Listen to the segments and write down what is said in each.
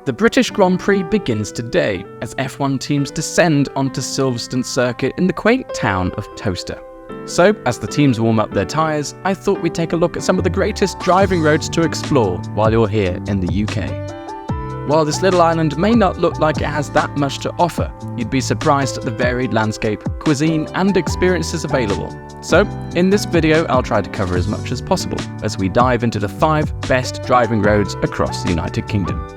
The British Grand Prix begins today as F1 teams descend onto Silverstone circuit in the quaint town of Towcester. So, as the teams warm up their tyres, I thought we'd take a look at some of the greatest driving roads to explore while you're here in the UK. While this little island may not look like it has that much to offer, you'd be surprised at the varied landscape, cuisine and experiences available. So, in this video I'll try to cover as much as possible as we dive into the 5 best driving roads across the United Kingdom.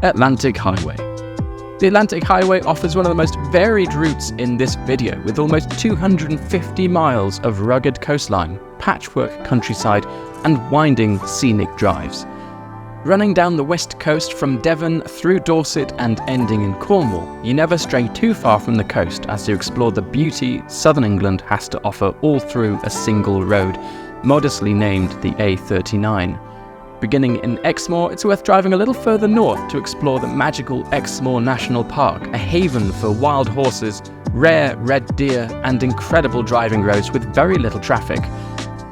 Atlantic Highway. The Atlantic Highway offers one of the most varied routes in this video, with almost 250 miles of rugged coastline, patchwork countryside, and winding scenic drives. Running down the west coast from Devon through Dorset and ending in Cornwall, you never stray too far from the coast as you explore the beauty southern England has to offer all through a single road, modestly named the A39. Beginning in Exmoor, it's worth driving a little further north to explore the magical Exmoor National Park, a haven for wild horses, rare red deer, and incredible driving roads with very little traffic.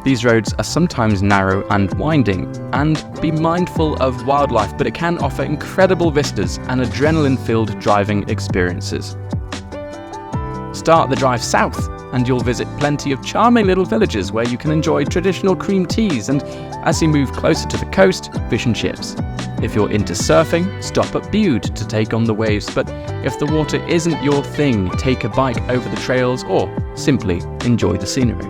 These roads are sometimes narrow and winding, and be mindful of wildlife, but it can offer incredible vistas and adrenaline-filled driving experiences. Start the drive south, and you'll visit plenty of charming little villages where you can enjoy traditional cream teas, and as you move closer to the coast, fish and chips. If you're into surfing, stop at Bude to take on the waves, but if the water isn't your thing, take a bike over the trails or simply enjoy the scenery.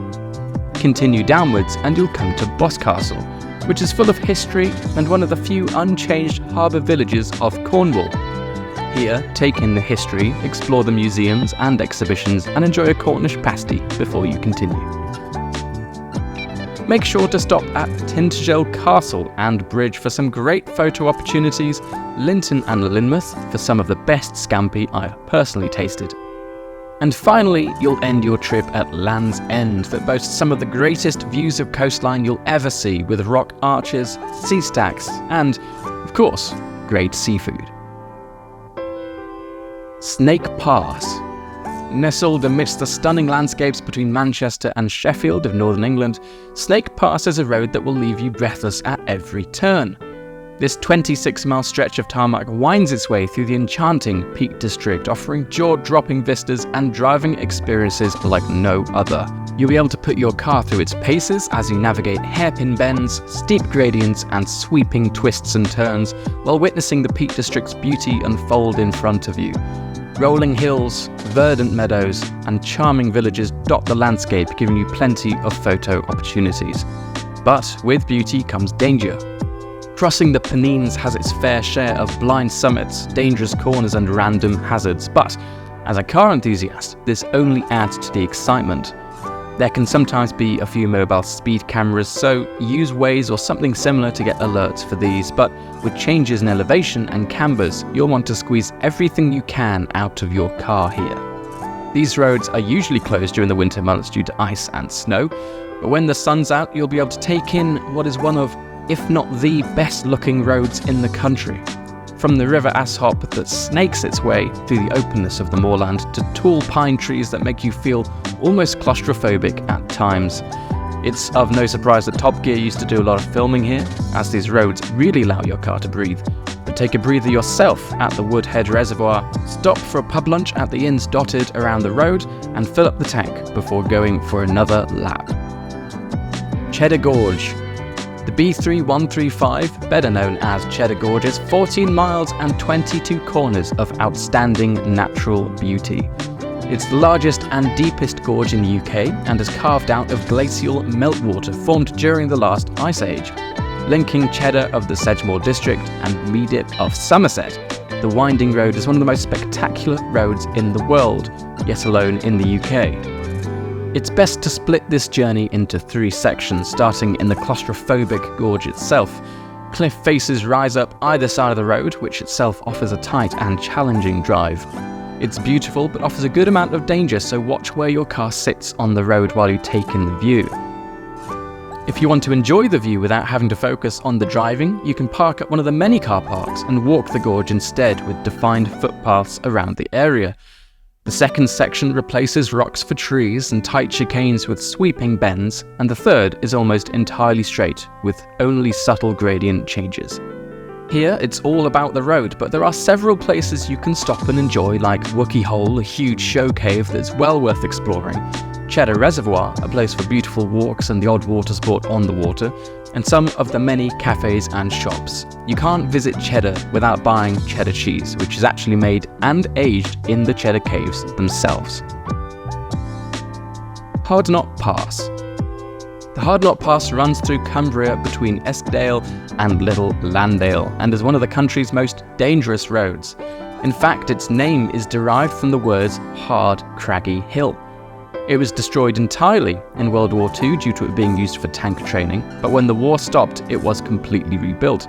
Continue downwards and you'll come to Boscastle, which is full of history and one of the few unchanged harbour villages of Cornwall. Here, take in the history, explore the museums and exhibitions, and enjoy a Cornish pasty before you continue. Make sure to stop at Tintagel Castle and Bridge for some great photo opportunities, Linton and Lynmouth for some of the best scampi I've personally tasted. And finally, you'll end your trip at Land's End that boasts some of the greatest views of coastline you'll ever see, with rock arches, sea stacks, and, of course, great seafood. Snake Pass. Nestled amidst the stunning landscapes between Manchester and Sheffield of northern England, Snake Pass is a road that will leave you breathless at every turn. This 26-mile stretch of tarmac winds its way through the enchanting Peak District, offering jaw-dropping vistas and driving experiences like no other. You'll be able to put your car through its paces as you navigate hairpin bends, steep gradients, and sweeping twists and turns, while witnessing the Peak District's beauty unfold in front of you. Rolling hills, verdant meadows, and charming villages dot the landscape, giving you plenty of photo opportunities. But with beauty comes danger. Crossing the Pennines has its fair share of blind summits, dangerous corners, and random hazards, but as a car enthusiast, this only adds to the excitement. There can sometimes be a few mobile speed cameras, so use Waze or something similar to get alerts for these, but with changes in elevation and cambers, you'll want to squeeze everything you can out of your car here. These roads are usually closed during the winter months due to ice and snow, but when the sun's out, you'll be able to take in what is one of, if not the best looking roads in the country. From the River Asshop that snakes its way through the openness of the moorland to tall pine trees that make you feel almost claustrophobic at times. It's of no surprise that Top Gear used to do a lot of filming here, as these roads really allow your car to breathe. But take a breather yourself at the Woodhead Reservoir, stop for a pub lunch at the inns dotted around the road, and fill up the tank before going for another lap. Cheddar Gorge. The B3135, better known as Cheddar Gorge, is 14 miles and 22 corners of outstanding natural beauty. It's the largest and deepest gorge in the UK and is carved out of glacial meltwater formed during the last ice age. Linking Cheddar of the Sedgemoor district and Meedip of Somerset, the winding road is one of the most spectacular roads in the world, yet alone in the UK. It's best to split this journey into 3 sections, starting in the claustrophobic gorge itself. Cliff faces rise up either side of the road, which itself offers a tight and challenging drive. It's beautiful, but offers a good amount of danger, so watch where your car sits on the road while you take in the view. If you want to enjoy the view without having to focus on the driving, you can park at one of the many car parks and walk the gorge instead, with defined footpaths around the area. The second section replaces rocks for trees and tight chicanes with sweeping bends, and the third is almost entirely straight, with only subtle gradient changes. Here, it's all about the road, but there are several places you can stop and enjoy, like Wookey Hole, a huge show cave that's well worth exploring, Cheddar Reservoir, a place for beautiful walks and the odd water sport on the water, and some of the many cafes and shops. You can't visit Cheddar without buying cheddar cheese, which is actually made and aged in the Cheddar caves themselves. HARDKNOTT Pass. The HARDKNOTT Pass runs through Cumbria between Eskdale and Little Landale and is one of the country's most dangerous roads. In fact, its name is derived from the words hard, craggy hill. It was destroyed entirely in World War II due to it being used for tank training, but when the war stopped, it was completely rebuilt.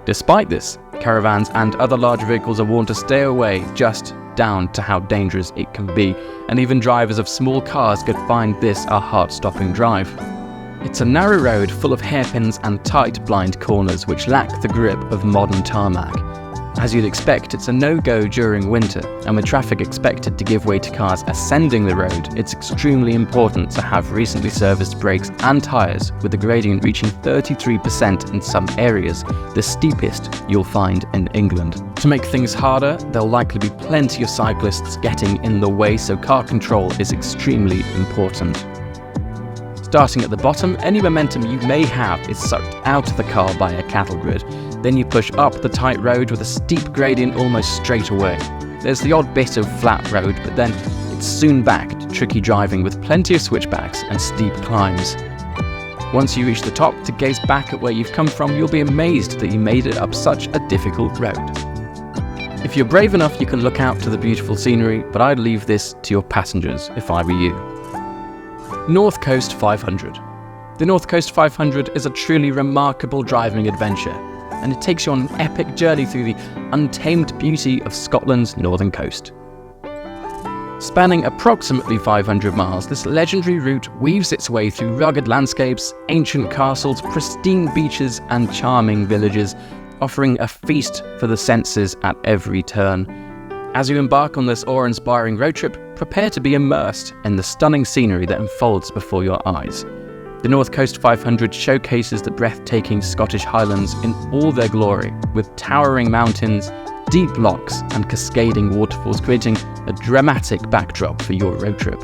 Despite this, caravans and other large vehicles are warned to stay away, just down to how dangerous it can be, and even drivers of small cars could find this a heart-stopping drive. It's a narrow road full of hairpins and tight blind corners which lack the grip of modern tarmac. As you'd expect, it's a no-go during winter, and with traffic expected to give way to cars ascending the road, it's extremely important to have recently serviced brakes and tyres, with the gradient reaching 33% in some areas, the steepest you'll find in England. To make things harder, there'll likely be plenty of cyclists getting in the way, so car control is extremely important. Starting at the bottom, any momentum you may have is sucked out of the car by a cattle grid. Then you push up the tight road with a steep gradient almost straight away. There's the odd bit of flat road, but then it's soon back to tricky driving with plenty of switchbacks and steep climbs. Once you reach the top to gaze back at where you've come from, you'll be amazed that you made it up such a difficult road. If you're brave enough, you can look out to the beautiful scenery, but I'd leave this to your passengers if I were you. North Coast 500. The North Coast 500 is a truly remarkable driving adventure, and it takes you on an epic journey through the untamed beauty of Scotland's northern coast. Spanning approximately 500 miles, this legendary route weaves its way through rugged landscapes, ancient castles, pristine beaches, and charming villages, offering a feast for the senses at every turn. As you embark on this awe-inspiring road trip, prepare to be immersed in the stunning scenery that unfolds before your eyes. The North Coast 500 showcases the breathtaking Scottish Highlands in all their glory, with towering mountains, deep lochs and cascading waterfalls creating a dramatic backdrop for your road trip.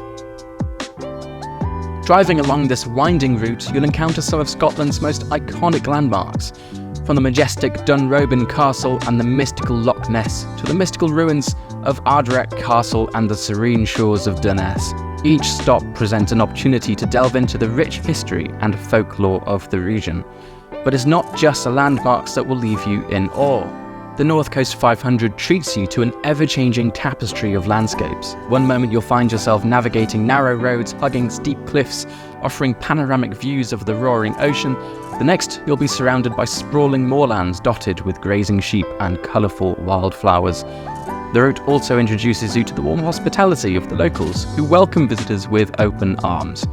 Driving along this winding route, you'll encounter some of Scotland's most iconic landmarks, from the majestic Dunrobin Castle and the mystical Loch Ness to the mystical ruins of Ardrech Castle and the serene shores of Durness. Each stop presents an opportunity to delve into the rich history and folklore of the region. But it's not just the landmarks that will leave you in awe. The North Coast 500 treats you to an ever-changing tapestry of landscapes. One moment you'll find yourself navigating narrow roads, hugging steep cliffs, offering panoramic views of the roaring ocean. The next, you'll be surrounded by sprawling moorlands dotted with grazing sheep and colourful wildflowers. The route also introduces you to the warm hospitality of the locals, who welcome visitors with open arms.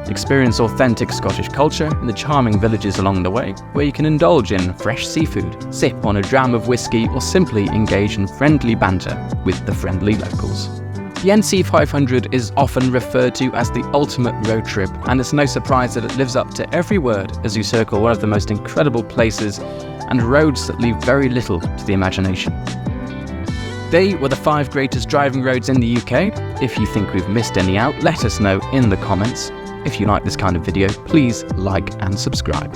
Experience authentic Scottish culture in the charming villages along the way, where you can indulge in fresh seafood, sip on a dram of whiskey, or simply engage in friendly banter with the friendly locals. The NC 500 is often referred to as the ultimate road trip, and it's no surprise that it lives up to every word as you circle one of the most incredible places and roads that leave very little to the imagination. They were the 5 greatest driving roads in the UK. If you think we've missed any out, let us know in the comments. If you like this kind of video, please like and subscribe.